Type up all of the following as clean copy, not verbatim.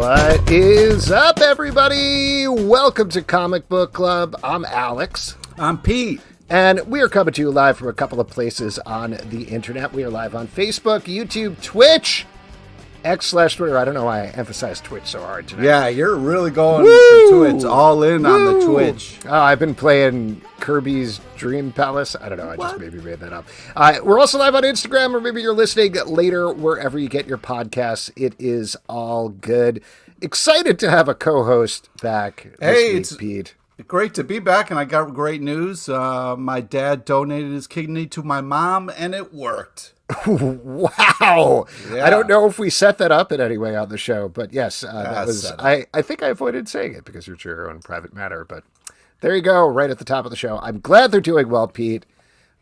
What is up, everybody? Welcome to Comic Book Club. I'm Alex. I'm Pete. And we are coming to you live from a couple of places on the internet. We are live on Facebook, YouTube, Twitch, X/Twitter. I don't know why I emphasized Twitch so hard tonight. Yeah, you're really going for Twitch, all in on the Twitch. Oh, I've been playing Kirby's Dream Palace. I don't know. I just maybe made that up. We're also live on Instagram, or maybe you're listening later wherever you get your podcasts. It is all good. Excited to have a co-host back this week, Pete. Great to be back, and I got great news. My dad donated his kidney to my mom, and it worked. Wow. Yeah. I don't know if we set that up in any way on the show, but yes, that was. I think I avoided saying it because it's your own private matter, but there you go, right at the top of the show. I'm glad they're doing well, Pete.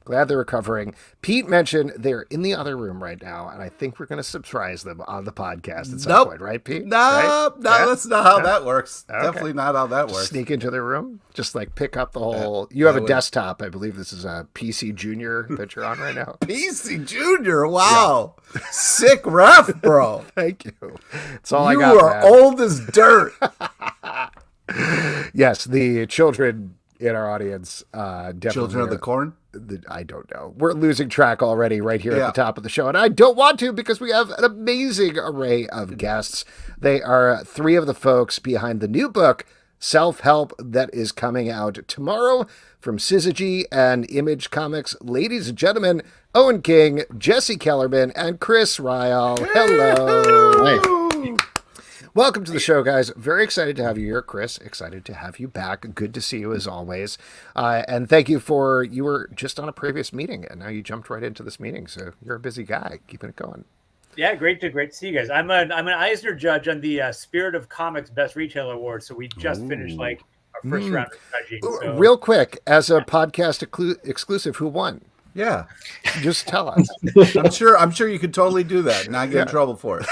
Glad they're recovering. Pete mentioned they're in the other room right now, and I think we're going to surprise them on the podcast at some point, right, Pete? No, that's not how that works. Okay. Definitely not how that works. Sneak into their room? Just like pick up the whole... You have a desktop. I believe this is a PC Junior that you're on right now. PC Junior? Wow. Yeah. Sick ref, bro. Thank you. That's all I got. You are old as dirt. Yes, the children in our audience definitely... Children of the Corn? I don't know. We're losing track already right here at the top of the show. And I don't want to because we have an amazing array of guests. They are three of the folks behind the new book, Self-Help, that is coming out tomorrow from Syzygy and Image Comics. Ladies and gentlemen, Owen King, Jesse Kellerman, and Chris Ryall. Hello. Hi. Welcome to the show, guys. Very excited to have you here, Chris. Excited to have you back. Good to see you as always. And thank you you were just on a previous meeting, and now you jumped right into this meeting. So you're a busy guy, keeping it going. Yeah, great to see you guys. I'm an Eisner judge on the Spirit of Comics Best Retailer Award. So we just finished our first round of judging. So. Real quick, as a podcast exclusive, who won? Yeah, just tell us. I'm sure you could totally do that and not get in trouble for it.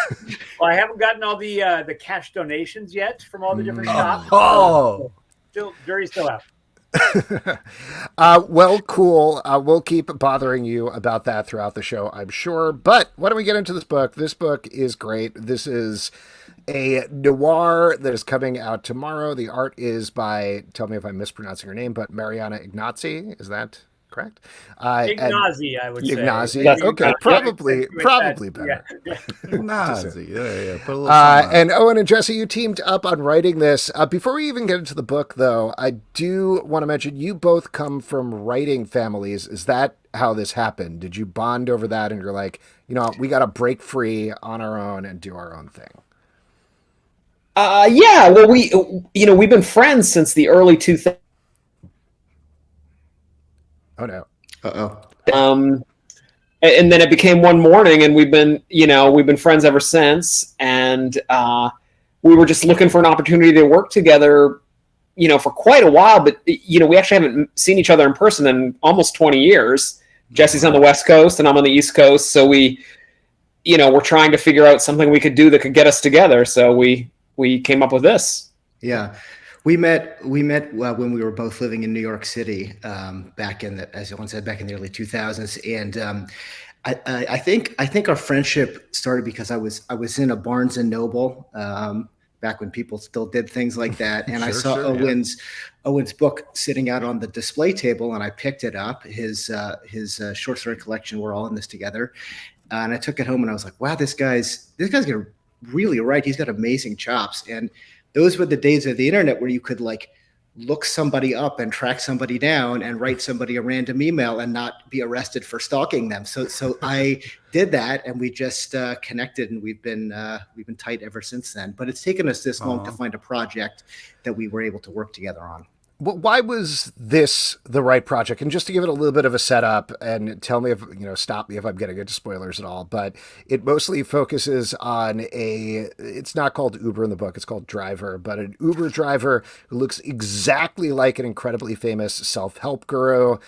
Well, I haven't gotten all the cash donations yet from all the different shops. Oh, jury's still out. Well, cool. We'll keep bothering you about that throughout the show, I'm sure. But why don't we get into this book? This book is great. This is a noir that is coming out tomorrow. The art is by, tell me if I'm mispronouncing her name, but Mariana Ignazi. Is that correct? Ignazi, I would say. Ignazi. Okay, probably better. Ignazi. Yeah. Put a little and Owen and Jesse, you teamed up on writing this. Before we even get into the book, though, I do want to mention you both come from writing families. Is that how this happened? Did you bond over that and you're like, we got to break free on our own and do our own thing? Yeah. Well, we've been friends since the early 2000s. Oh no. And then it became one morning, and we've been friends ever since. And we were just looking for an opportunity to work together, for quite a while. But we actually haven't seen each other in person in almost 20 years. Jesse's on the West Coast, and I'm on the East Coast. So we're trying to figure out something we could do that could get us together. So we came up with this. Yeah. We met when we were both living in New York City back in as Owen said, back in the early 2000s, and I think our friendship started because I was in a Barnes and Noble back when people still did things like that, and I saw Owen's book sitting out on the display table, and I picked it up. His short story collection. We're all in this together, and I took it home, and I was like, wow, this guy's gonna really write. He's got amazing chops. And those were the days of the internet where you could look somebody up and track somebody down and write somebody a random email and not be arrested for stalking them. So I did that, and we just connected, and we've been tight ever since then. But it's taken us this long to find a project that we were able to work together on. Well, why was this the right project? And just to give it a little bit of a setup, and tell me if, stop me if I'm getting into spoilers at all, but it mostly focuses on it's not called Uber in the book, it's called Driver, but an Uber driver who looks exactly like an incredibly famous self-help guru. ...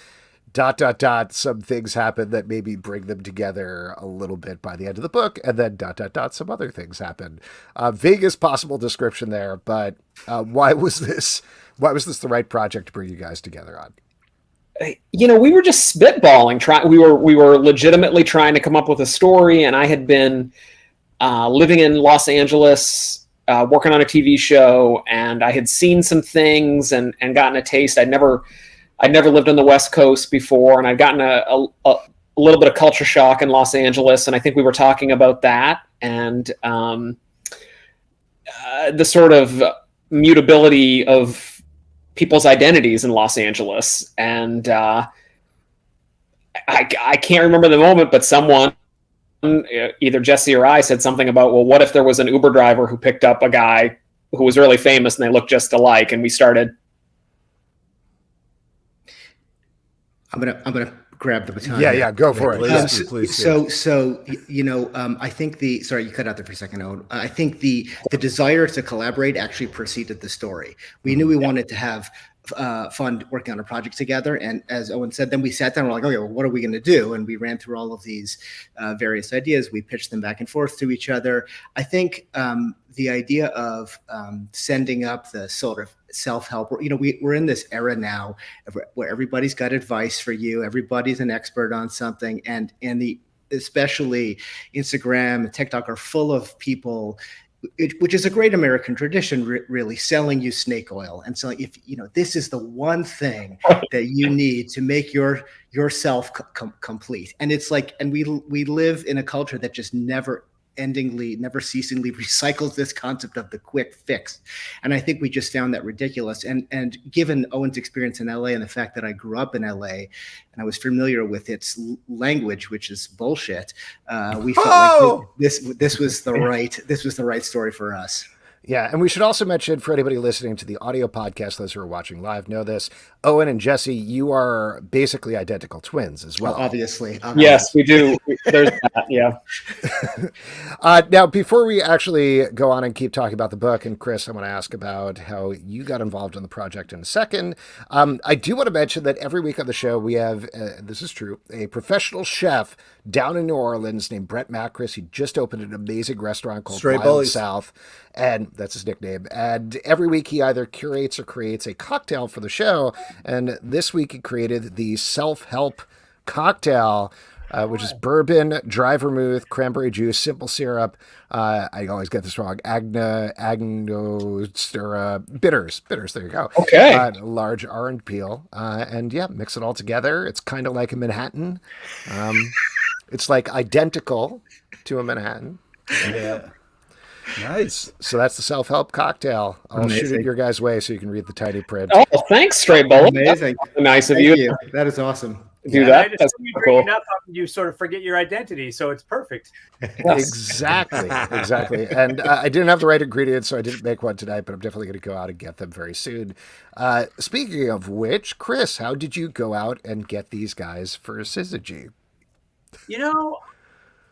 Some things happen that maybe bring them together a little bit by the end of the book, and then ... Some other things happen. Vaguest possible description there, but why was this the right project to bring you guys together on? We were just spitballing. We were legitimately trying to come up with a story, and I had been living in Los Angeles working on a TV show, and I had seen some things and gotten a taste. I'd never lived on the West Coast before, and I'd gotten a little bit of culture shock in Los Angeles, and I think we were talking about that and the sort of mutability of people's identities in Los Angeles. And I can't remember the moment, but someone, either Jesse or I, said something about, well, what if there was an Uber driver who picked up a guy who was really famous and they looked just alike, and we started. I'm gonna grab the baton. Yeah, go for it. Please. So I think sorry, you cut out there for a second, Owen. I think the desire to collaborate actually preceded the story. We knew we wanted to have fun working on a project together, and as Owen said, then we sat down and we're like, okay, well, what are we going to do? And we ran through all of these various ideas. We pitched them back and forth to each other. I think the idea of sending up the sort of self-help, we're in this era now where everybody's got advice for you, everybody's an expert on something, and especially Instagram and TikTok are full of people, which is a great American tradition, really, selling you snake oil and selling, if this is the one thing that you need to make yourself complete. And it's like, and we live in a culture that just never ceasingly recycles this concept of the quick fix. And I think we just found that ridiculous. And given Owen's experience in LA and the fact that I grew up in LA and I was familiar with its language, which is bullshit, we felt like this was the right story for us. Yeah, and we should also mention, for anybody listening to the audio podcast, those who are watching live know this, Owen and Jesse, you are basically identical twins as well. Obviously. Yes, we do. There's that, yeah. Now, before we actually go on and keep talking about the book, and Chris, I want to ask about how you got involved in the project in a second. I do want to mention that every week on the show, we have, this is true, a professional chef down in New Orleans named Brett Macris. He just opened an amazing restaurant called Stray Wild Bullies. South, and that's his nickname. And every week he either curates or creates a cocktail for the show. And this week he created the self-help cocktail, which is bourbon, dry vermouth, cranberry juice, simple syrup. I always get this wrong. Angostura bitters. There you go. Okay. Large orange peel. And yeah, mix it all together. It's kind of like a Manhattan. It's like identical to a Manhattan. Yeah. Nice. So that's the self-help cocktail. I'll shoot it your guys' way so you can read the tiny print. Oh, thanks, Straight Bullet. Amazing. That's nice of Thank you. you. That is awesome. Do that. That's That's you cool. drink enough of, you sort of forget your identity, so it's perfect. Exactly. And I didn't have the right ingredients, so I didn't make one tonight, but I'm definitely going to go out and get them very soon. Speaking of which, Chris, how did you go out and get these guys for Syzygy?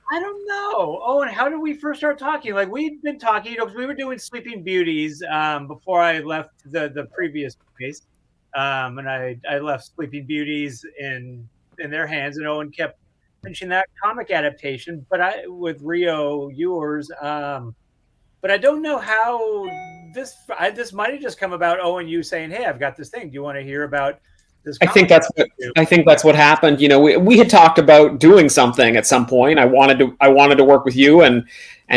I don't know. Oh, and how did we first start talking? Like, we'd been talking, because we were doing Sleeping Beauties before I left the previous place. And I left Sleeping Beauties in their hands, and Owen kept finishing that comic adaptation, but with Rio yours. But I don't know how this might have just come about. Owen, you saying, "Hey, I've got this thing. Do you want to hear about this?" I think that's what happened. We had talked about doing something at some point. I wanted to work with you, and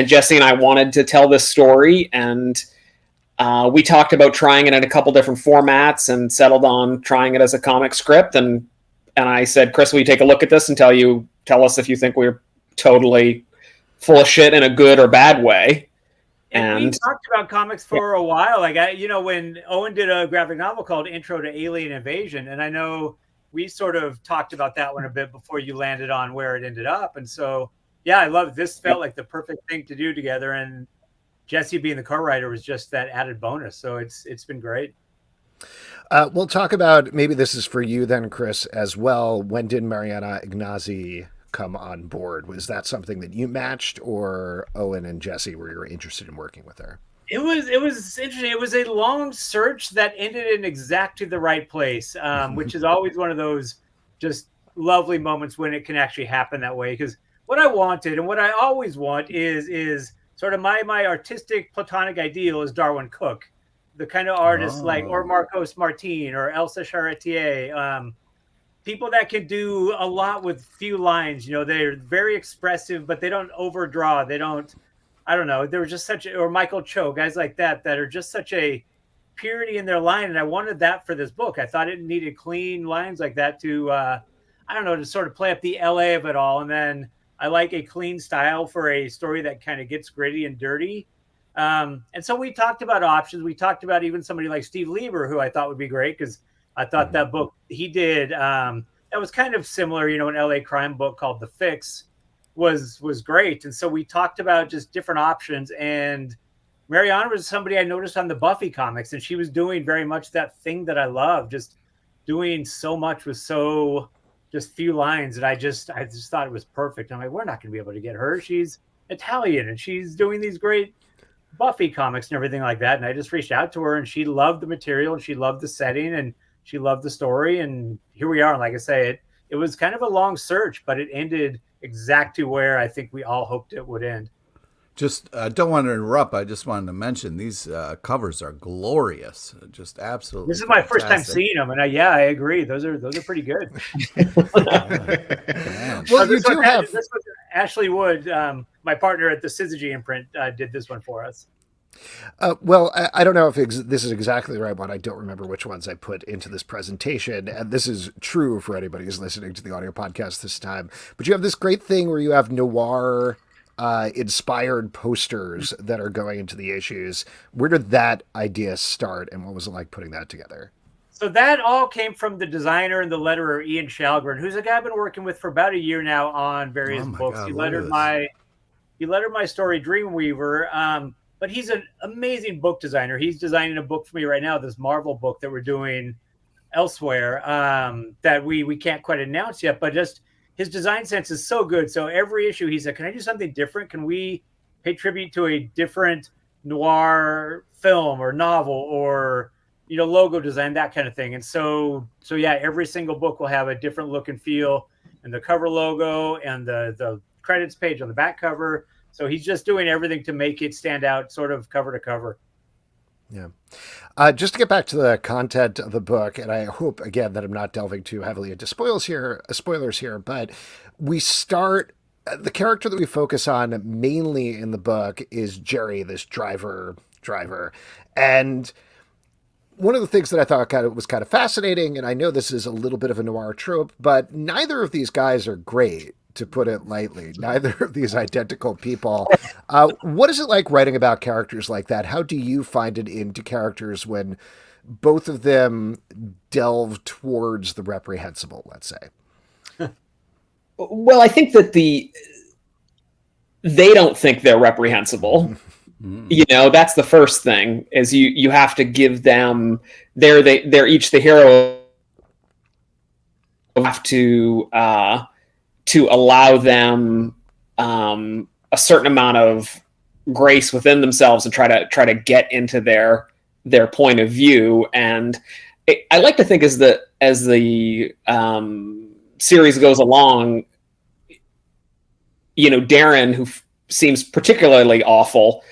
Jesse and I wanted to tell this story, and we talked about trying it in a couple different formats and settled on trying it as a comic script. And I said, Chris, will you take a look at this and tell us if you think we're totally full of shit in a good or bad way. And we talked about comics for a while. Like, when Owen did a graphic novel called Intro to Alien Invasion, and I know we sort of talked about that one a bit before you landed on where it ended up. And so, yeah, I love this. Felt like the perfect thing to do together. And Jesse being the co-writer was just that added bonus. So it's been great. We'll talk about, maybe this is for you then, Chris, as well. When did Mariana Ignazi come on board? Was that something that you matched, or Owen and Jesse were you interested in working with her? It was interesting. It was a long search that ended in exactly the right place, which is always one of those just lovely moments when it can actually happen that way. Because what I wanted and what I always want is sort of my artistic platonic ideal is Darwin Cook, the kind of artist or Marcos Martin or Elsa Charretier, people that can do a lot with few lines. They're very expressive, but they don't overdraw. They don't I don't know, there was just or Michael Cho, guys like that are just such a purity in their line. And I wanted that for this book. I thought it needed clean lines like that to, I don't know, to sort of play up the LA of it all. And then I like a clean style for a story that kind of gets gritty and dirty. And so we talked about options. We talked about even somebody like Steve Lieber, who I thought would be great, because I thought that book he did, that was kind of similar, an LA crime book called The Fix was great. And so we talked about just different options. And Mariana was somebody I noticed on the Buffy comics, and she was doing very much that thing that I love, just doing so much with just few lines. And I just thought it was perfect. I'm like, we're not going to be able to get her. She's Italian and she's doing these great Buffy comics and everything like that. And I just reached out to her, and she loved the material and she loved the setting and she loved the story. And here we are. And like I say, it was kind of a long search, but it ended exactly where I think we all hoped it would end. Just don't want to interrupt. I just wanted to mention these covers are glorious. Just absolutely. This is my first time seeing them, and I agree. Those are pretty good. Well, you do have this was Ashley Wood, my partner at the Syzygy imprint, did this one for us. Well, I don't know if this is exactly the right one. I don't remember which ones I put into this presentation. And this is true for anybody who's listening to the audio podcast this time. But you have this great thing where you have noir inspired posters that are going into the issues. Where did that idea start, and what was it like putting that together? So that all came from the designer and the letterer, Ian Shalgren, who's a guy I've been working with for about a year now on various books. God, he lettered my story Dreamweaver. But he's an amazing book designer. He's designing a book for me right now, this Marvel book that we're doing elsewhere, that we can't quite announce yet, but just his design sense is so good. So every issue he said, can I do something different? Can we pay tribute to a different noir film or novel or, logo design, that kind of thing. And so yeah, every single book will have a different look and feel, and the cover logo and the credits page on the back cover. So he's just doing everything to make it stand out sort of cover to cover. Yeah. Just to get back to the content of the book, and I hope, again, that I'm not delving too heavily into spoilers here, but we start, the character that we focus on mainly in the book is Jerry, this driver. And one of the things that I thought was kind of fascinating, and I know this is a little bit of a noir trope, but neither of these guys are great, to put it lightly. Neither of these identical people. What is it like writing about characters like that? How do you find it into characters when both of them delve towards the reprehensible, let's say? Well, I think that they don't think they're reprehensible. That's the first thing, is you have to give them, they're each the hero. You have to allow them a certain amount of grace within themselves and try to get into their point of view. And I like to think as the series goes along, Darren, who seems particularly awful,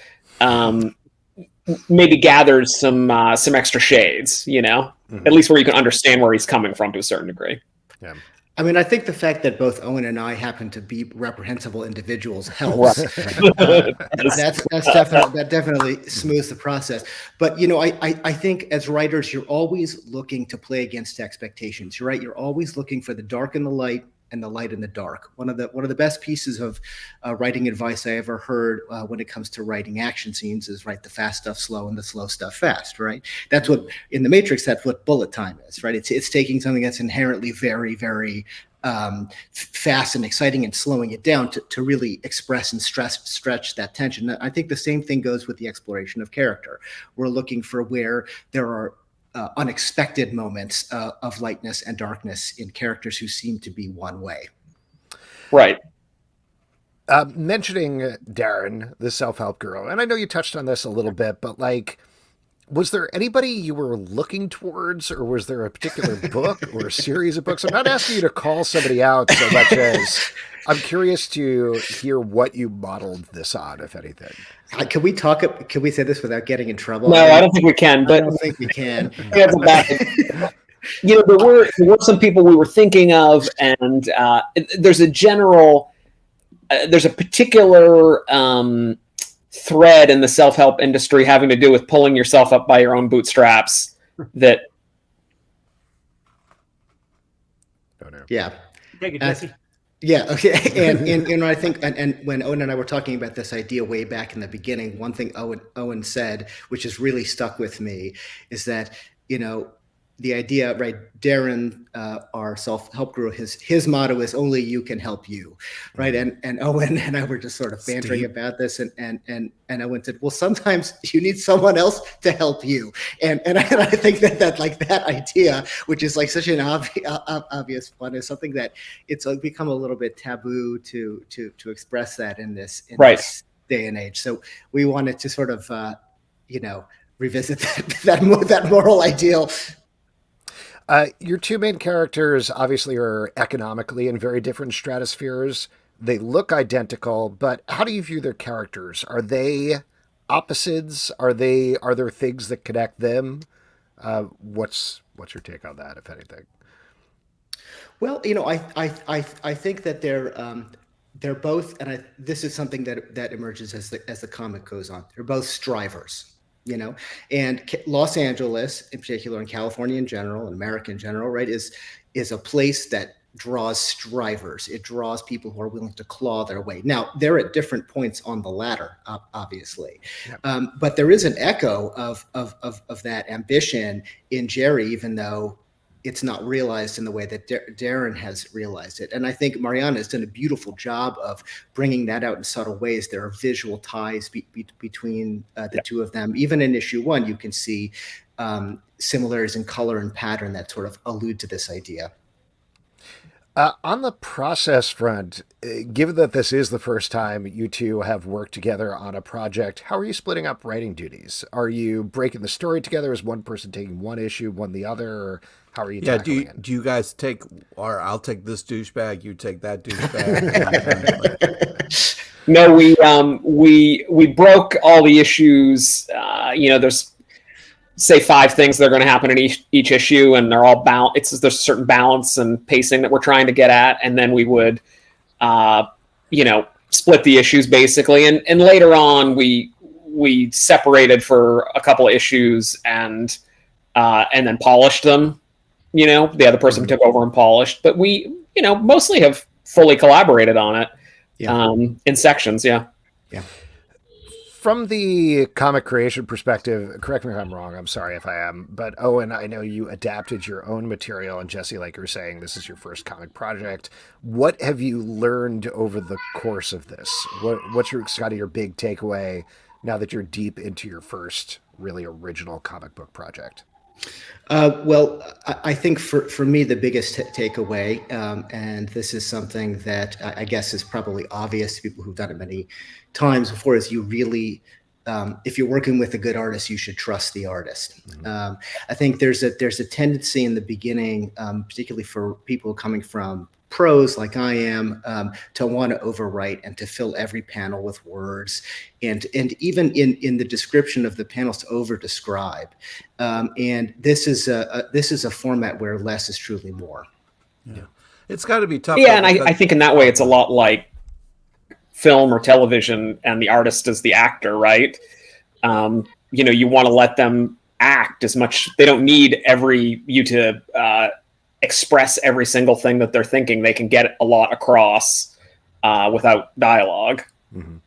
maybe gathers some extra shades, at least where you can understand where he's coming from to a certain degree. Yeah. I mean, I think the fact that both Owen and I happen to be reprehensible individuals helps. That definitely smooths the process. But I think as writers, you're always looking to play against expectations. You're right. You're always looking for the dark and the light, and the light in the dark. One of the best pieces of writing advice I ever heard when it comes to writing action scenes is write the fast stuff slow and the slow stuff fast, right? That's what, in The Matrix, that's what bullet time is, right? It's taking something that's inherently very, very fast and exciting and slowing it down to really express and stretch that tension. I think the same thing goes with the exploration of character. We're looking for where there are unexpected moments of lightness and darkness in characters who seem to be one way. Right. Mentioning Darren, the self-help guru, and I know you touched on this a little bit, but was there anybody you were looking towards, or was there a particular book or a series of books? I'm not asking you to call somebody out so much as I'm curious to hear what you modeled this on, if anything. Can we say this without getting in trouble? No, I don't think we can. But I don't think we can. There were some people we were thinking of, and there's a particular thread in the self-help industry having to do with pulling yourself up by your own bootstraps that. Oh, no. Yeah. Take it, Jesse. Yeah. Okay. And I think, and when Owen and I were talking about this idea way back in the beginning, one thing Owen said, which has really stuck with me, is that, the idea, right? Darren, our self-help guru, his motto is "Only you can help you," right? And Owen and I were just sort of bantering about this, and Owen said, "Well, sometimes you need someone else to help you," and I think that like that idea, which is like such an obvious one, is something that it's like become a little bit taboo to express that in this day and age. So we wanted to sort of revisit that moral ideal. Your two main characters obviously are economically in very different stratospheres. They look identical, but how do you view their characters? Are they opposites? Are there things that connect them? What's your take on that, if anything? Well, I think that they're both, and this is something that emerges as the comic goes on. They're both strivers. And Los Angeles in particular, and California in general, and America in general, right, is a place that draws strivers. It draws people who are willing to claw their way. Now, they're at different points on the ladder, obviously, but there is an echo of that ambition in Jerry, even though it's not realized in the way that Darren has realized it. And I think Mariana has done a beautiful job of bringing that out in subtle ways. There are visual ties between the two of them. Even in issue 1, you can see similarities in color and pattern that sort of allude to this idea. On the process front, given that this is the first time you two have worked together on a project, how are you splitting up writing duties? Are you breaking the story together? Is one person taking one issue, one the other? Or how are you tackling it? Do you guys take, or I'll take this douchebag, you take that douchebag? No, we broke all the issues. There's say 5 things that are going to happen in each issue, and they're all there's a certain balance and pacing that we're trying to get at, and then we would split the issues basically, and later on we separated for a couple of issues and then polished them. The other person took over and polished, but we mostly have fully collaborated on it in sections. Yeah. From the comic creation perspective, correct me if I'm wrong, I'm sorry if I am, but Owen, I know you adapted your own material, and Jesse, like you're saying, this is your first comic project. What have you learned over the course of this? What's kind of your big takeaway now that you're deep into your first really original comic book project? Well, I think for me, the biggest takeaway, and this is something that I guess is probably obvious to people who've done it many times before, is you really, if you're working with a good artist, you should trust the artist. I think there's a tendency in the beginning, particularly for people coming from pros like I am, to want to overwrite and to fill every panel with words, and even in the description of the panels to over describe. And this is a format where less is truly more. Yeah, it's got to be tough. Yeah, and I think in that way it's a lot like film or television, and the artist is the actor, right? You want to let them act as much. They don't need you to express every single thing that they're thinking. They can get a lot across without dialogue. Mm-hmm.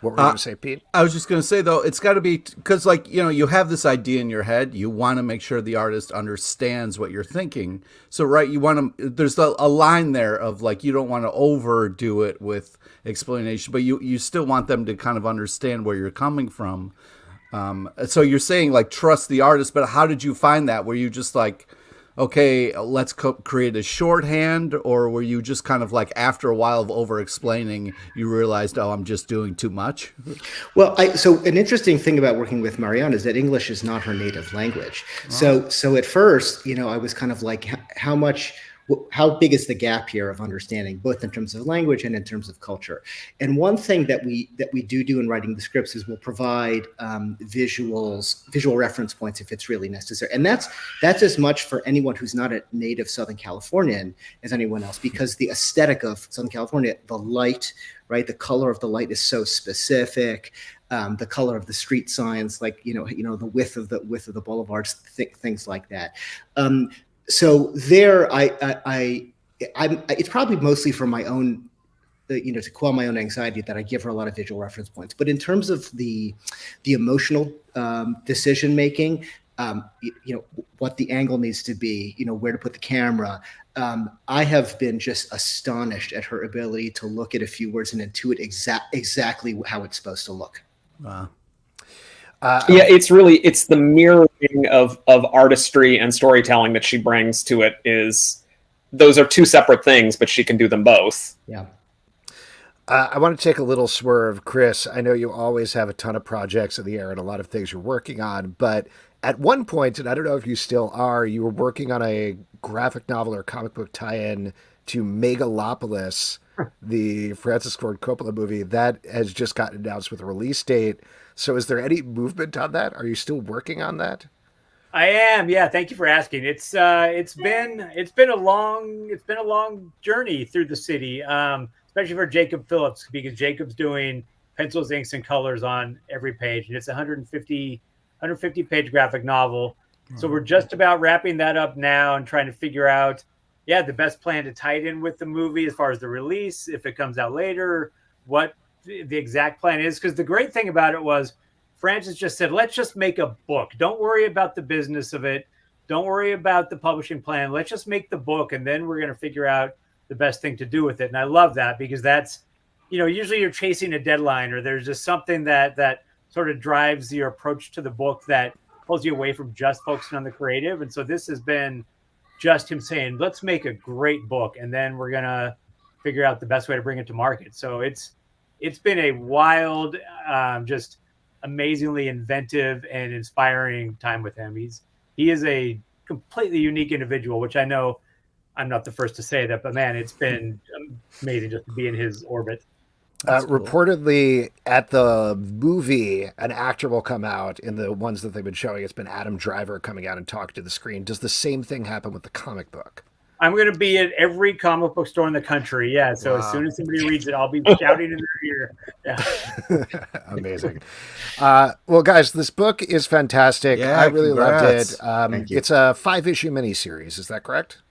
What were you going to say, Pete? I was just going to say, though, it's got to be, because you have this idea in your head. You want to make sure the artist understands what you're thinking. So, right, there's a line there of you don't want to overdo it with explanation, but you still want them to kind of understand where you're coming from. So you're saying trust the artist, but how did you find that? Were you just okay, let's create a shorthand, or were you just kind of after a while of over explaining, you realized, oh, I'm just doing too much? Well, so an interesting thing about working with Mariana is that English is not her native language. Oh. So at first, I was kind of how much how big is the gap here of understanding, both in terms of language and in terms of culture. And one thing that we do in writing the scripts is we'll provide visual reference points if it's really necessary. And that's as much for anyone who's not a native Southern Californian as anyone else, because the aesthetic of Southern California, the light, right, the color of the light is so specific. The color of the street signs, like the width of the boulevards, things like that. So there, it's probably mostly for my own, to quell my own anxiety that I give her a lot of visual reference points. But in terms of the emotional decision making, what the angle needs to be, where to put the camera. I have been just astonished at her ability to look at a few words and intuit exactly how it's supposed to look. Wow. It's the mirroring of artistry and storytelling that she brings to it. Those are two separate things, but she can do them both. Yeah. I want to take a little swerve, Chris. I know you always have a ton of projects in the air and a lot of things you're working on, but at one point, and I don't know if you still are, you were working on a graphic novel or comic book tie-in to Megalopolis, the Francis Ford Coppola movie that has just gotten announced with a release date. So is there any movement on that? Are you still working on that? I am. Yeah. Thank you for asking. It's been a long journey through the city, especially for Jacob Phillips, because Jacob's doing pencils, inks, and colors on every page, and it's a 150 page graphic novel. So we're just about wrapping that up now and trying to figure out, the best plan to tie it in with the movie as far as the release, if it comes out later, what the exact plan is. Because the great thing about it was Francis just said, let's just make a book. Don't worry about the business of it. Don't worry about the publishing plan. Let's just make the book, and then we're going to figure out the best thing to do with it. And I love that, because that's, usually you're chasing a deadline, or there's just something that sort of drives your approach to the book that pulls you away from just focusing on the creative. And so this has been just him saying, let's make a great book, and then we're going to figure out the best way to bring it to market. So it's been a wild, just amazingly inventive and inspiring time with him. He is a completely unique individual, which I know I'm not the first to say that, but man, it's been amazing just to be in his orbit. Cool. Reportedly at the movie, an actor will come out in the ones that they've been showing. It's been Adam Driver coming out and talking to the screen. Does the same thing happen with the comic book? I'm going to be at every comic book store in the country. Yeah. So As soon as somebody reads it, I'll be shouting in their ear. Yeah. Amazing. Well, guys, this book is fantastic. Yeah, I really congrats. loved it. It's a 5-issue miniseries. Is that correct?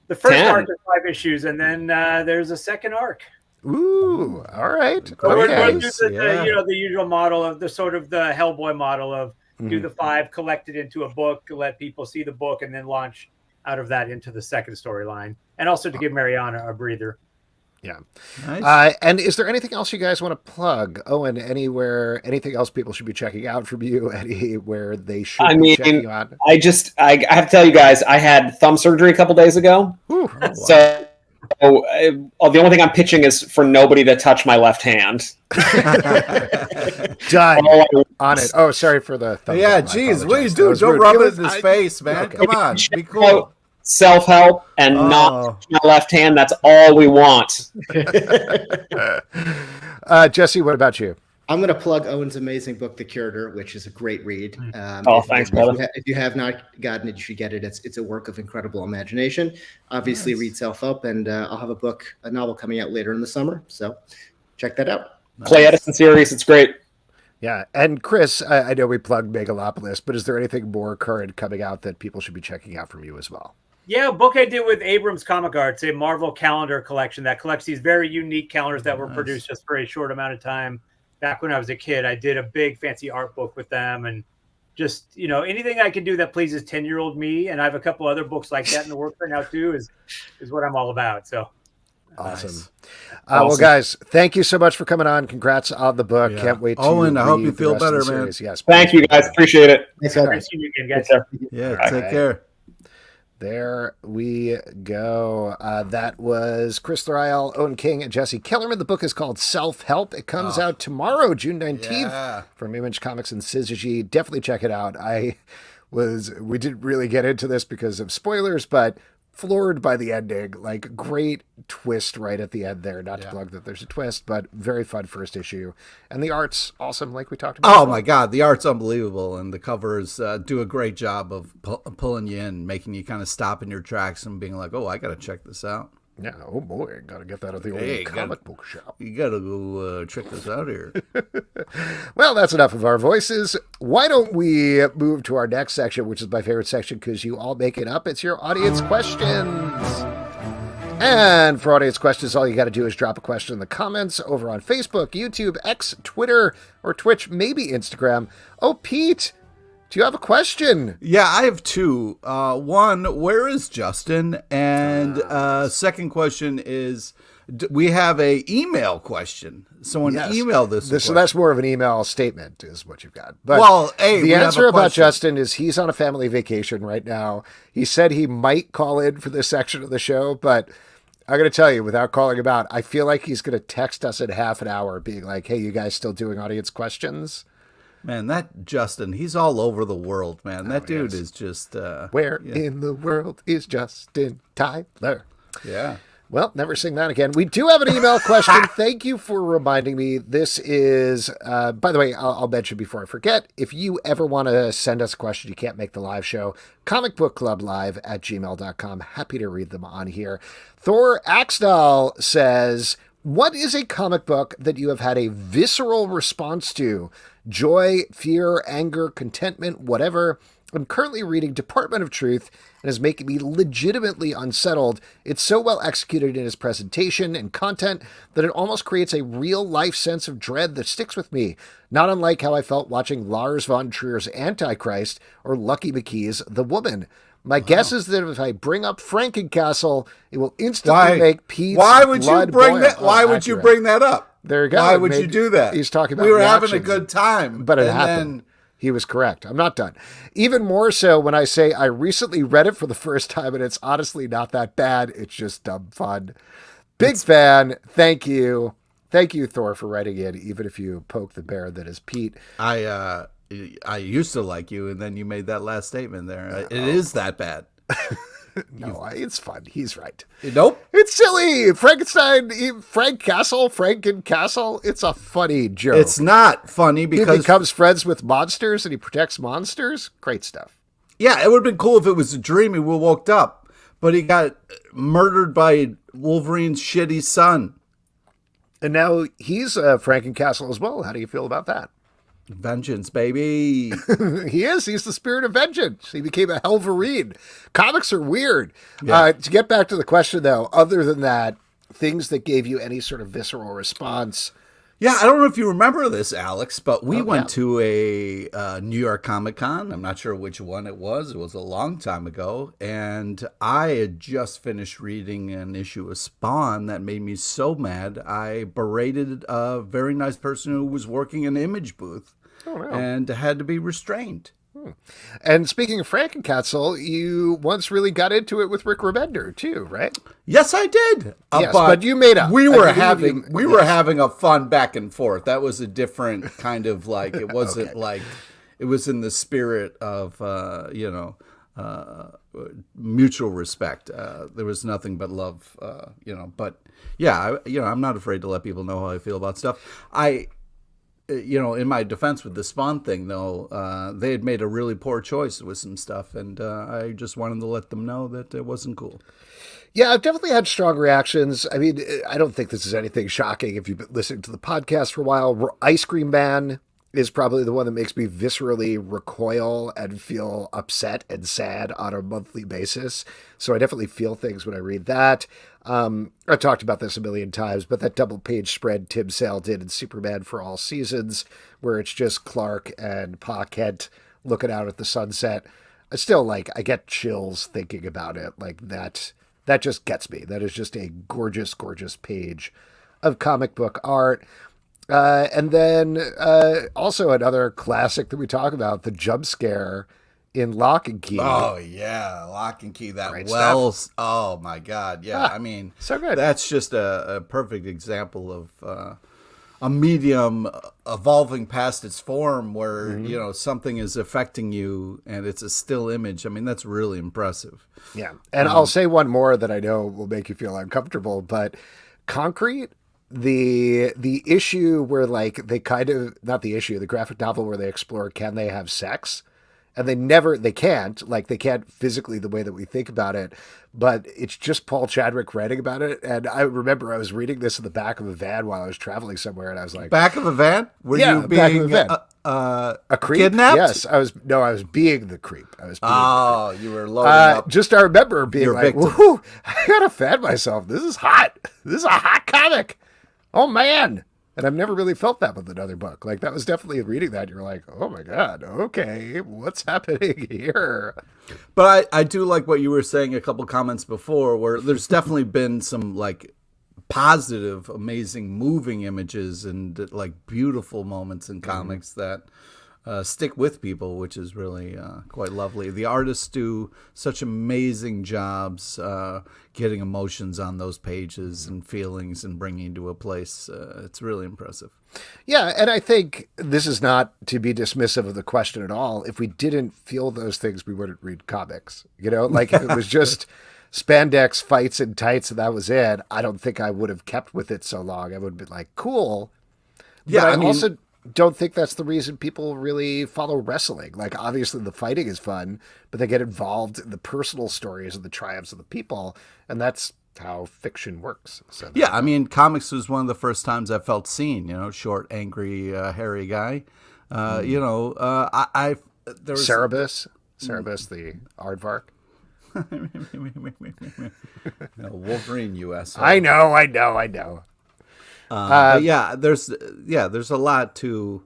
The first 10. arc is 5 issues, and then there's a second arc. Ooh, all right. So we're Okay. going through the usual model of the sort of the Hellboy model of do the 5, collect it into a book, let people see the book, and then launch out of that into the second storyline, and also to give Mariana a breather. Yeah. Nice. And is there anything else you guys want to plug? Owen, anything else people should be checking out from you? Anywhere they should be checking you out? I have to tell you guys, I had thumb surgery a couple days ago. Ooh. So the only thing I'm pitching is for nobody to touch my left hand. Done. On it. Oh, sorry for the thumbs Yeah, up. I geez, what are you apologize. That doing? was Don't rude. rub It it was- in his face, man. Okay. Come on, be cool. Self-help and not my left hand. That's all we want. Jesse, what about you? I'm going to plug Owen's amazing book, The Curator, which is a great read. Thanks, brother. If you have not gotten it, you should get it. It's a work of incredible imagination. Obviously, Nice. read self-help, and I'll have a novel coming out later in the summer. So check that out. Clay Edison series. It's great. Yeah. And Chris, I know we plugged Megalopolis, but is there anything more current coming out that people should be checking out from you as well? Yeah, a book I did with Abrams Comic Arts, a Marvel calendar collection that collects these very unique calendars that were produced just for a short amount of time. Back when I was a kid, I did a big fancy art book with them, and just, anything I can do that pleases 10-year-old me. And I have a couple other books like that in the works right now too, is what I'm all about. So Awesome. Well, guys, thank you so much for coming on. Congrats on the book. Yeah. Can't wait to Owen, I hope read you the feel rest of the better, man. series. Yes. Thank you, guys. Appreciate it. Thanks, great guys. seeing you again, guys. Yeah, All take right. care. There we go. That was Chris Ryall, Owen King, and Jesse Kellerman. The book is called Self-Help. It comes out tomorrow, June 19th, Yeah. from Image Comics and Syzygy. Definitely check it out. We didn't really get into this because of spoilers, but floored by the ending. Like, great twist right at the end there. Not to plug that there's a twist, but very fun first issue. And the art's awesome, like we talked about. Oh, my God. The art's unbelievable. And the covers do a great job of pulling you in, making you kind of stop in your tracks and being like, oh, I got to check this out. Yeah, oh boy, gotta get that at the old comic book shop. You gotta go check this out here. Well, that's enough of our voices. Why don't we move to our next section, which is my favorite section because you all make it up. It's your audience questions. And for audience questions, all you got to do is drop a question in the comments over on Facebook, YouTube, X, Twitter, or Twitch, maybe Instagram. Oh, Pete, do you have a question? Yeah, I have two. One, where is Justin? And second question is, we have a email question. Someone emailed this. So that's more of an email statement is what you've got. But the hey, answer about Justin is he's on a family vacation right now. He said he might call in for this section of the show, but I'm going to tell you, without calling him out, I feel like he's going to text us in half an hour being like, hey, you guys still doing audience questions? Man, that Justin, he's all over the world, man. That dude is just... Where in the world is Justin Tyler? Yeah. Well, never sing that again. We do have an email question. Thank you for reminding me. This is, by the way, I'll mention before I forget, if you ever want to send us a question, you can't make the live show, comicbookclublive@gmail.com. Happy to read them on here. Thor Axdal says, what is a comic book that you have had a visceral response to? Joy, fear, anger, contentment, whatever. I'm currently reading Department of Truth and is making me legitimately unsettled. It's so well executed in its presentation and content that it almost creates a real-life sense of dread that sticks with me, not unlike how I felt watching Lars von Trier's Antichrist or Lucky McKee's The Woman. My guess is that if I bring up Frankencastle, it will instantly make Pete's blood boil. Why would you bring that up? There you go. Why would you do that? He's talking about we were having a reactions, good time. but it happened. He was correct. I'm not done. Even more so when I say I recently read it for the first time, and it's honestly not that bad. It's just dumb fun. Big fan. Thank you. Thank you, Thor, for writing in, even if you poke the bear that is Pete. I used to like you, and then you made that last statement there. It is that bad. No, it's fun. He's right. Nope. It's silly. Frankencastle. It's a funny joke. It's not funny because he becomes friends with monsters and he protects monsters. Great stuff. Yeah, it would have been cool if it was a dream and we woke up, but he got murdered by Wolverine's shitty son. And now he's Frankencastle as well. How do you feel about that? Vengeance, baby. He is. He's the spirit of vengeance. He became a Helverine. Comics are weird. Yeah. To get back to the question, though, other than that, things that gave you any sort of visceral response. Yeah, I don't know if you remember this, Alex, but we went to a New York Comic Con. I'm not sure which one it was. It was a long time ago. And I had just finished reading an issue of Spawn that made me so mad. I berated a very nice person who was working in an image booth and had to be restrained. And speaking of Frankencastle, you once really got into it with Rick Remender too, right? Yes, I did. Yes, but you made up. We were having a fun back and forth. That was a different kind of like. It wasn't like it was in the spirit of mutual respect. There was nothing but love, But yeah, I'm not afraid to let people know how I feel about stuff. In my defense with the Spawn thing, though, they had made a really poor choice with some stuff, and I just wanted to let them know that it wasn't cool. Yeah, I've definitely had strong reactions. I mean, I don't think this is anything shocking if you've been listening to the podcast for a while. Ice Cream Man is probably the one that makes me viscerally recoil and feel upset and sad on a monthly basis. So I definitely feel things when I read that. I talked about this a million times, but that double-page spread Tim Sale did in Superman for All Seasons, where it's just Clark and Pa Kent looking out at the sunset. I still, I get chills thinking about it. That just gets me. That is just a gorgeous, gorgeous page of comic book art. And then also another classic that we talk about, the jump scare in Lock and Key. Oh, yeah. Lock and Key. That oh, my God. Yeah. I mean, so good. That's just a perfect example a medium evolving past its form where, you know, something is affecting you and it's a still image. I mean, that's really impressive. Yeah. And I'll say one more that I know will make you feel uncomfortable, but Concrete, the issue where like they kind of, not the issue, the graphic novel where they explore, can they have sex? And they can't physically the way that we think about it, but it's just Paul Chadwick writing about it. And I remember I was reading this in the back of a van while I was traveling somewhere, and I was like, back of a van? Were yeah, you back of being a van. A creep? kidnapped? Yes, I was being the creep. I was being the creep. You were loading up. Just I remember being your like, victim. woohoo, I gotta fan myself. This is hot. This is a hot comic. Oh man. And I've never really felt that with another book. Like, that was definitely reading that. You're like, oh my God, okay, what's happening here? But I do like what you were saying a couple comments before, where there's definitely been some like positive, amazing, moving images and like beautiful moments in comics that stick with people, which is really quite lovely. The artists do such amazing jobs getting emotions on those pages and feelings and bringing to a place. It's really impressive. Yeah, and I think this is not to be dismissive of the question at all. If we didn't feel those things, we wouldn't read comics. You know, like if it was just spandex fights and tights and that was it, I don't think I would have kept with it so long. I would have been like, cool. Yeah, but I mean, also don't think that's the reason people really follow wrestling. Like, obviously the fighting is fun, but they get involved in the personal stories of the triumphs of the people, and that's how fiction works. So yeah, I mean, comics was one of the first times I felt seen. You know, short, angry, hairy guy. You know, there was Cerebus, the aardvark. No, Wolverine US. I know. But yeah, there's a lot to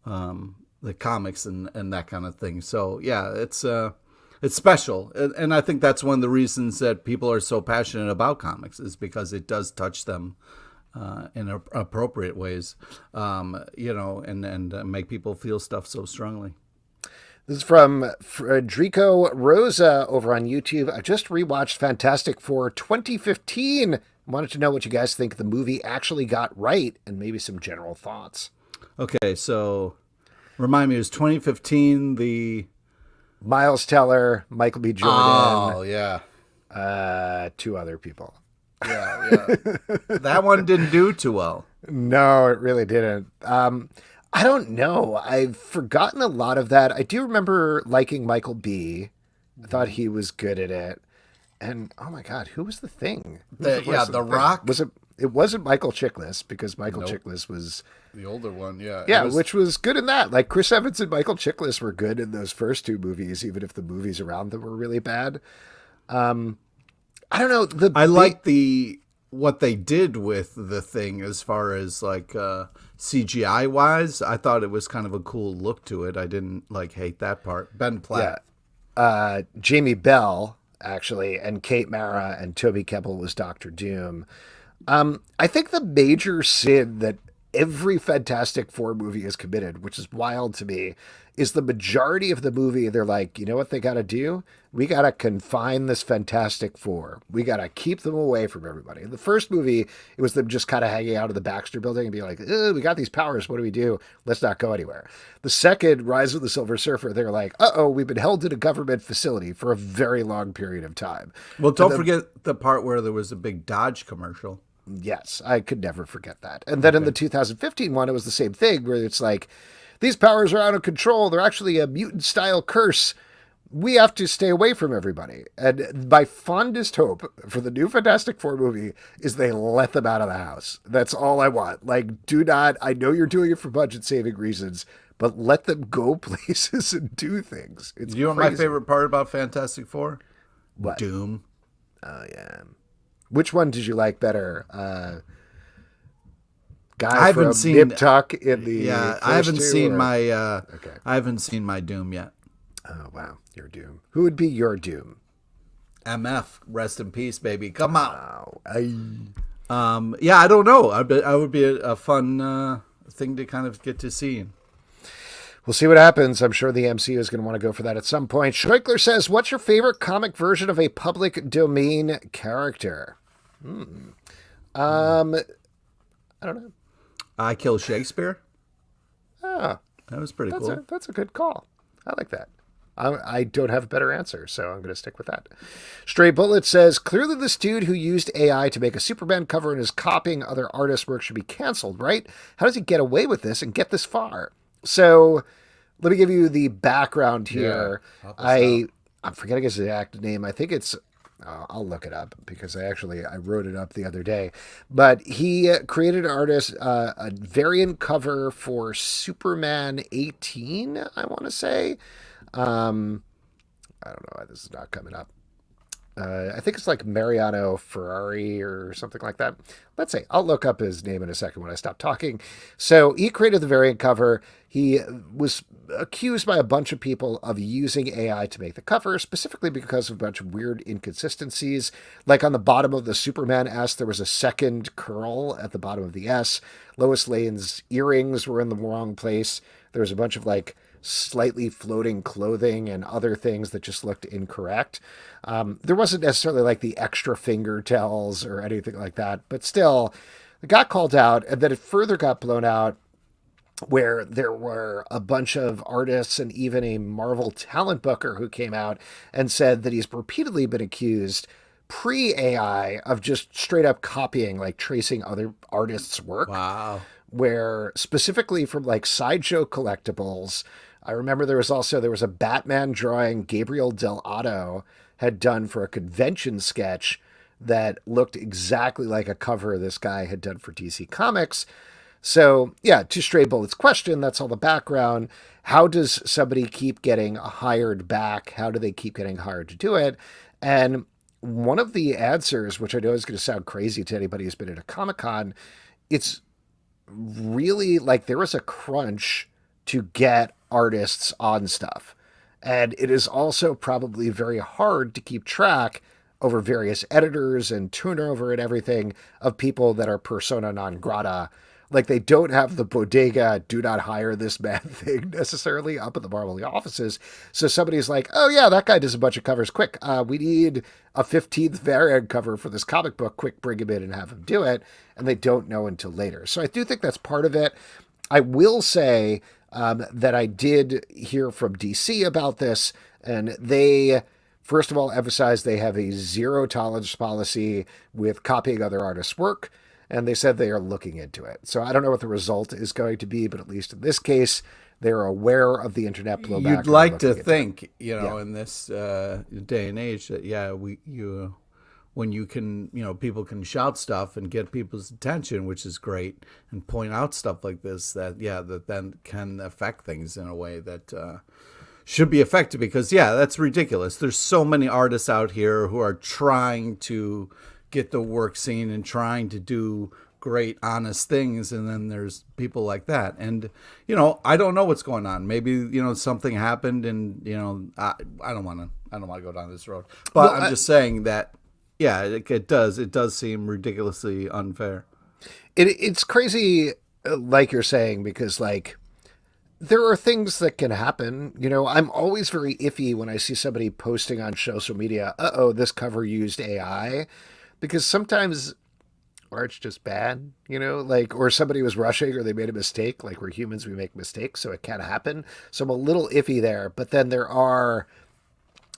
the comics and that kind of thing. So yeah, it's special, and I think that's one of the reasons that people are so passionate about comics is because it does touch them in appropriate ways, you know, and make people feel stuff so strongly. This is from Frederico Rosa over on YouTube. I just rewatched Fantastic Four 2015. Wanted to know what you guys think the movie actually got right and maybe some general thoughts. Okay, so remind me, it was 2015, the Miles Teller, Michael B. Jordan. Oh, yeah. Two other people. Yeah. That one didn't do too well. No, it really didn't. I don't know. I've forgotten a lot of that. I do remember liking Michael B. I thought he was good at it. And oh my God, who was the Thing? The Rock. Was it? It wasn't Michael Chiklis, because Michael Chiklis was the older one. Yeah. Yeah, which was good in that. Like, Chris Evans and Michael Chiklis were good in those first two movies, even if the movies around them were really bad. I don't know. I like what they did with the Thing as far as like CGI wise. I thought it was kind of a cool look to it. I didn't hate that part. Ben Platt. Yeah. Jamie Bell, actually, and Kate Mara and Toby Kebbell was Dr. Doom. I think the major sin that every Fantastic Four movie has committed, which is wild to me, is the majority of the movie, they're like, you know what they got to do? We got to confine this Fantastic Four. We got to keep them away from everybody. In the first movie, it was them just kind of hanging out of the Baxter building and being like, we got these powers. What do we do? Let's not go anywhere. The second, Rise of the Silver Surfer, they're like, we've been held in a government facility for a very long period of time. Well, don't forget the part where there was a big Dodge commercial. Yes, I could never forget that. And then in the 2015 one, it was the same thing where it's like, these powers are out of control. They're actually a mutant-style curse. We have to stay away from everybody. And my fondest hope for the new Fantastic Four movie is they let them out of the house. That's all I want. Like, do not, I know you're doing it for budget-saving reasons, but let them go places and do things. It's You know what my favorite part about Fantastic Four? What? Doom. Oh, yeah. Which one did you like better? I haven't seen Nip Tuck in the I haven't seen my. I haven't seen my Doom yet. Oh wow, your Doom. Who would be your Doom? MF, rest in peace, baby. Come on. Wow. Yeah, I don't know. I would be a fun thing to kind of get to see. We'll see what happens. I'm sure the MCU is going to want to go for that at some point. Schreikler says, "What's your favorite comic version of a public domain character?" I don't know. I Kill Shakespeare. Ah, That was pretty cool. that's a good call. I like that. I don't have a better answer, so I'm going to stick with that. Stray Bullet says, clearly this dude who used AI to make a Superman cover and is copying other artists' work should be canceled, right? How does he get away with this and get this far? So let me give you the background here. I'm forgetting his exact name. I think it's, I'll look it up because I wrote it up the other day. But he created an artist, a variant cover for Superman 18, I want to say. I don't know why this is not coming up. I think it's like Mariano Ferrari or something like that. Let's say I'll look up his name in a second when I stop talking. So he created the variant cover. He was accused by a bunch of people of using AI to make the cover, specifically because of a bunch of weird inconsistencies. Like on the bottom of the Superman S, there was a second curl at the bottom of the S. Lois Lane's earrings were in the wrong place. There was a bunch of like slightly floating clothing and other things that just looked incorrect. There wasn't necessarily like the extra finger tells or anything like that, but still, it got called out, and then it further got blown out where there were a bunch of artists and even a Marvel talent booker who came out and said that he's repeatedly been accused pre-AI of just straight up copying, like tracing other artists' work. Wow. Where specifically from like Sideshow Collectibles, I remember there was a Batman drawing Gabriel Del Otto had done for a convention sketch that looked exactly like a cover this guy had done for DC Comics. So yeah, to Stray Bullet's question, that's all the background. How does somebody keep getting hired back? How do they keep getting hired to do it? And one of the answers, which I know is going to sound crazy to anybody who's been at a Comic-Con, it's really like there is a crunch to get artists on stuff. And it is also probably very hard to keep track over various editors and turnover and everything of people that are persona non grata. Like they don't have the bodega, do not hire this man thing necessarily up at the Marvel offices. So somebody's like, oh yeah, that guy does a bunch of covers. Quick, we need a 15th variant cover for this comic book. Quick, bring him in and have him do it. And they don't know until later. So I do think that's part of it. I will say that I did hear from DC about this, and they, first of all, emphasized they have a zero tolerance policy with copying other artists' work, and they said they are looking into it. So I don't know what the result is going to be, but at least in this case, they're aware of the internet blowback. You'd like to think, in this day and age that, when you can, people can shout stuff and get people's attention, which is great, and point out stuff like this, that then can affect things in a way that should be effective, because, that's ridiculous. There's so many artists out here who are trying to get the work seen and trying to do great, honest things, and then there's people like that. And, I don't know what's going on. Maybe, something happened, and, I don't want to go down this road. But I'm just saying that, it does seem ridiculously unfair. It's crazy, like you're saying, because like there are things that can happen. I'm always very iffy when I see somebody posting on social media, this cover used AI, because sometimes art's just bad, or somebody was rushing or they made a mistake. Like we're humans, we make mistakes, so it can happen. So I'm a little iffy there, but then there are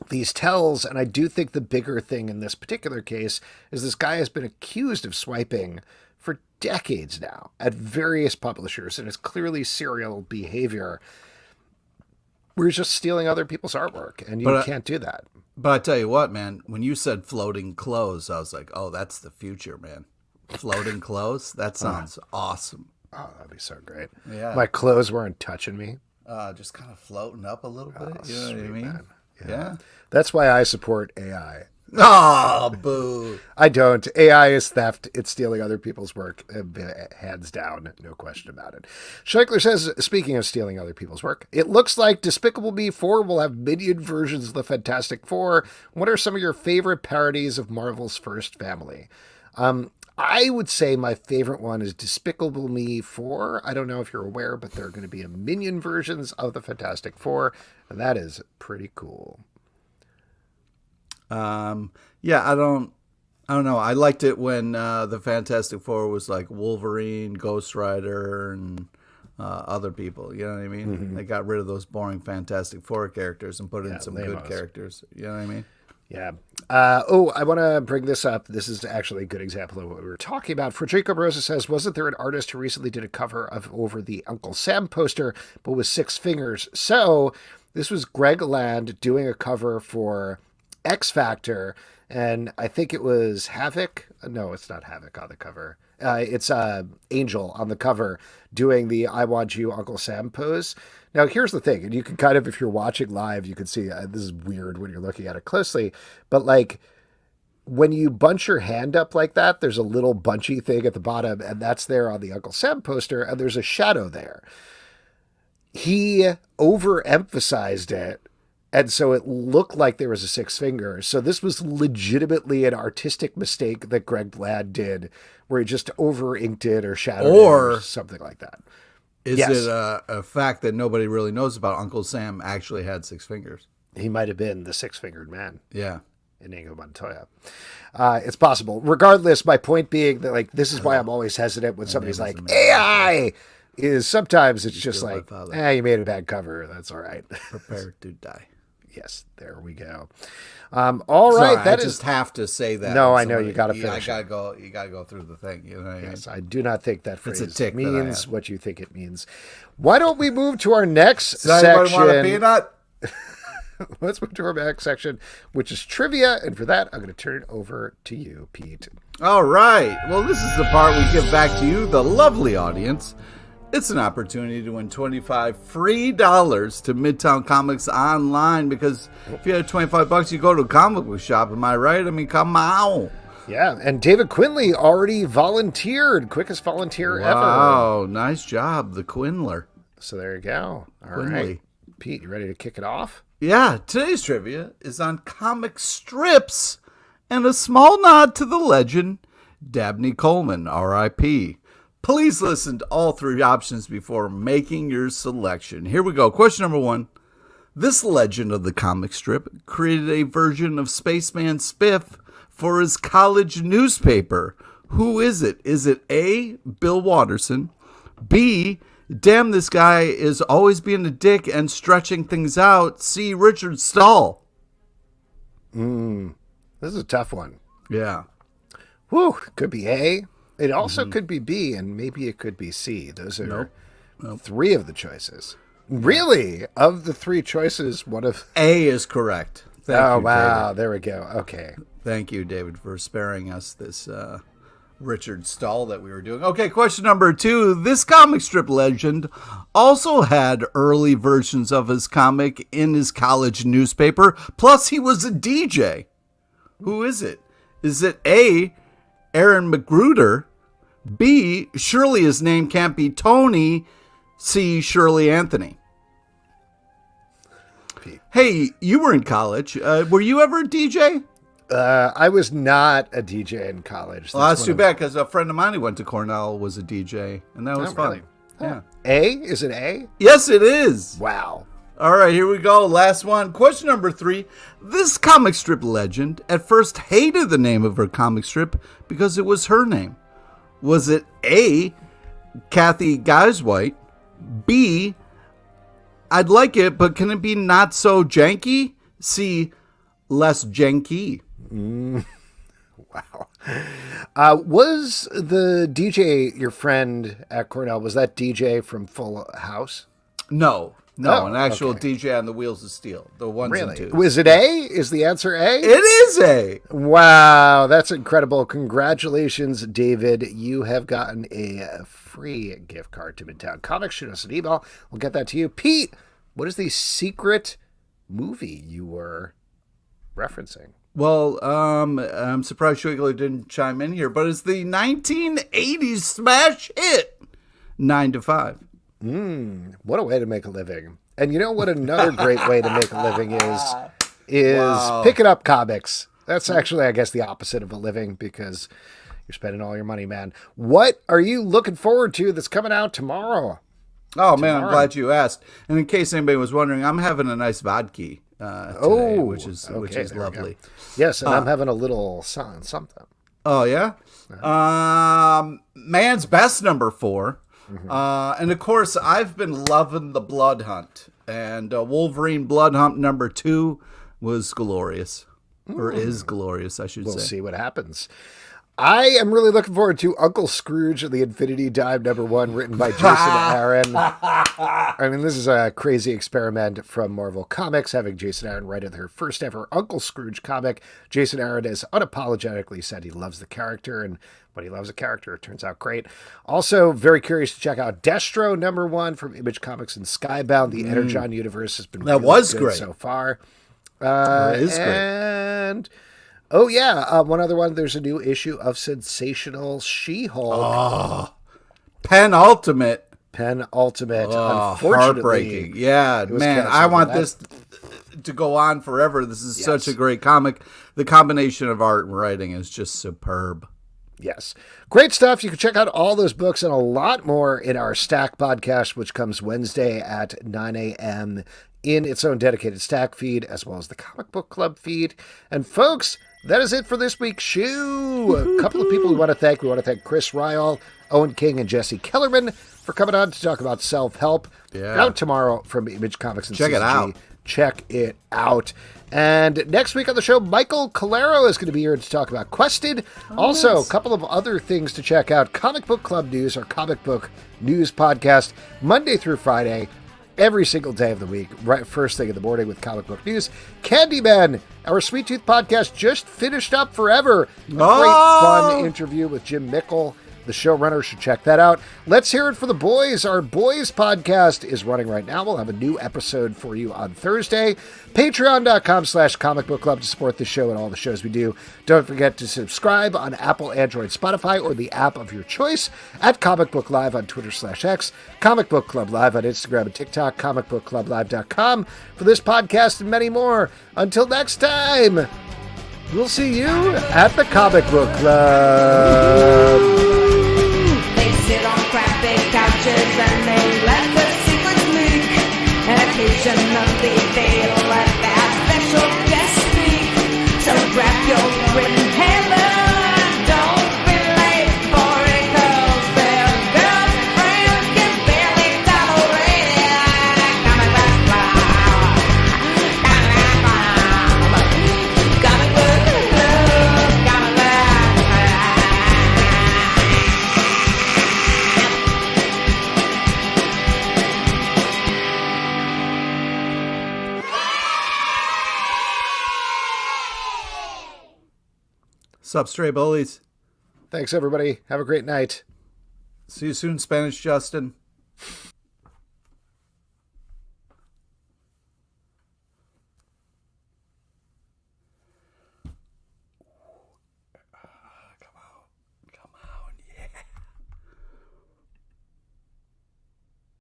these tells, and I do think the bigger thing in this particular case is this guy has been accused of swiping for decades now at various publishers, and it's clearly serial behavior. We're just stealing other people's artwork, and you can't do that. But I tell you what, man, when you said floating clothes, I was like, oh, that's the future, man. Floating clothes? That sounds awesome. Oh, that'd be so great. Yeah. My clothes weren't touching me. Just kind of floating up a little bit. Oh, You know what I mean? man. Yeah. That's why I support AI. Oh, boo. I don't. AI is theft. It's stealing other people's work. Hands down. No question about it. Scheichler says, speaking of stealing other people's work, it looks like Despicable Me 4 will have minion versions of the Fantastic Four. What are some of your favorite parodies of Marvel's first family? I would say my favorite one is Despicable Me 4. I don't know if you're aware, but there are going to be a minion versions of the Fantastic Four, and that is pretty cool. I don't I don't know. I liked it when the Fantastic Four was like Wolverine, Ghost Rider, and other people. You know what I mean? Mm-hmm. They got rid of those boring Fantastic Four characters and put in some good lamos. characters. You know what I mean? Yeah. I want to bring this up. This is actually a good example of what we were talking about. Frederico Rosa says, wasn't there an artist who recently did a cover of over the Uncle Sam poster, but with 6 fingers? So this was Greg Land doing a cover for X Factor, and I think it was Havoc. No, it's not Havoc on the cover. It's Angel on the cover doing the I Want You Uncle Sam pose. Now, here's the thing, and you can kind of, if you're watching live, you can see this is weird when you're looking at it closely, but like when you bunch your hand up like that, there's a little bunchy thing at the bottom, and that's there on the Uncle Sam poster, and there's a shadow there. He overemphasized it, and so it looked like there was a 6 fingers. So this was legitimately an artistic mistake that Greg Ladd did, where he just over-inked it or shadowed it or something like that. Is it a fact that nobody really knows about? Uncle Sam actually had 6 fingers. He might have been the 6-fingered man. Yeah. Inigo Montoya. It's possible. Regardless, my point being that like this is why I'm always hesitant when somebody's like AI is sometimes it's just like, you made a bad cover. That's all right. Prepare to die. Yes, there we go. All right, Sorry, I just have to say that. No, I know you got to finish. I gotta go. You gotta go through the thing. You know what yes, I do not think that phrase tick means what you think it means. Why don't we move to our next Does section? anybody want a peanut? Let's move to our next section, which is trivia, and for that, I'm going to turn it over to you, Pete. All right. Well, this is the part we give back to you, the lovely audience. It's an opportunity to win $25 free to Midtown Comics online, because if you had $25, you go to a comic book shop. Am I right? I mean, come on. Yeah, and David Quinley already volunteered. Quickest volunteer ever. Wow, nice job, the Quinler. So there you go. All right. Pete, you ready to kick it off? Yeah, today's trivia is on comic strips and a small nod to the legend, Dabney Coleman, R.I.P. Please listen to all 3 options before making your selection. Here we go. Question number 1. This legend of the comic strip created a version of Spaceman Spiff for his college newspaper. Who is it? Is it A, Bill Watterson, B, damn, this guy is always being a dick and stretching things out, C, Richard Stahl? This is a tough one. Yeah. Whew, could be A. It also could be B, and maybe it could be C. Those are 3 of the choices. Really? Of the 3 choices, one of... A is correct. Thank you, wow. David. There we go. Okay. Thank you, David, for sparing us this Richard Stahl that we were doing. Okay, question number 2. This comic strip legend also had early versions of his comic in his college newspaper. Plus, he was a DJ. Who is it? Is it A, Aaron McGruder, B, surely his name can't be Tony, C, Shirley Anthony? Hey, you were in college. Were you ever a DJ? I was not a DJ in college. Well, that's too bad, because a friend of mine who went to Cornell was a DJ, and that was fun. Really? Yeah. A? Is it A? Yes, it is. Wow. All right, here we go. Last one. Question number 3. This comic strip legend at first hated the name of her comic strip because it was her name. Was it A, Kathy Guyswhite, B, I'd like it, but can it be not so janky, C, less janky? Wow. Was the DJ your friend at Cornell, was that DJ from Full House? No, an actual DJ on the Wheels of Steel, the ones and twos. Was it A? Is the answer A? It is A. Wow, that's incredible. Congratulations, David. You have gotten a free gift card to Midtown Comics. Shoot us an email. We'll get that to you. Pete, what is the secret movie you were referencing? Well, I'm surprised Schwigler didn't chime in here, but it's the 1980s smash hit, 9 to 5. What a way to make a living. And you know what another great way to make a living is picking up comics. That's actually, I guess, the opposite of a living, because you're spending all your money, man. What are you looking forward to that's coming out tomorrow? Oh, man, I'm glad you asked. And in case anybody was wondering, I'm having a nice vodka today, which is lovely. Yes, and I'm having a little something. Oh, yeah? Man's Best #4. And, of course, I've been loving The Blood Hunt. And Wolverine Blood Hunt #2 was glorious. Or is glorious, I should say. We'll see what happens. I am really looking forward to Uncle Scrooge and the Infinity Dime #1, written by Jason Aaron. I mean, this is a crazy experiment from Marvel Comics, having Jason Aaron write their first ever Uncle Scrooge comic. Jason Aaron has unapologetically said he loves the character, and when he loves a character, it turns out great. Also, very curious to check out Destro #1 from Image Comics and Skybound. The Energon universe has been That really was good great so far. It is great. And oh yeah, one other one. There's a new issue of Sensational She-Hulk. Penultimate. Unfortunately, Heartbreaking. Yeah, was man, canceled, I want and this to go on forever. This is such a Yes. great comic. The combination of art and writing is just superb. Yes. Great stuff. You can check out all those books and a lot more in our Stack podcast, which comes Wednesday at 9 a.m. in its own dedicated Stack feed, as well as the Comic Book Club feed. And folks, that is it for this week's show. A couple of people we want to thank. We want to thank Chris Ryall, Owen King, and Jesse Kellerman for coming on to talk about self-help. Yeah. Out tomorrow from Image Comics and Check it CCG. out. Check it out. And next week on the show, Michael Calero is going to be here to talk about Quested. Also, nice. a couple of other things to check out. Comic Book Club News, our comic book news podcast, Monday through Friday, every single day of the week, right first thing in the morning with comic book news. Candyman, our Sweet Tooth podcast, just finished up forever. A great, fun interview with Jim Mickle. The showrunner should check that out. Let's hear it for the boys. Our boys podcast is running right now. We'll have a new episode for you on Thursday. Patreon.com/Comic Book Club to support the show and all the shows we do. Don't forget to subscribe on Apple, Android, Spotify, or the app of your choice. At Comic Book Live on Twitter/X. Comic Book Club Live on Instagram and TikTok. ComicBookClubLive.com for this podcast and many more. Until next time, we'll see you at the Comic Book Club. They sit on crappy couches and they let the secrets leak. And occasionally they'll let that special guest speak. So grab your written hammer, don't be late for it, 'cause their girlfriend can barely tolerate it. Comic Book Club, Comic Book Club, Comic Book Club. Sup, stray bullies. Thanks, everybody. Have a great night. See you soon, Spanish Justin.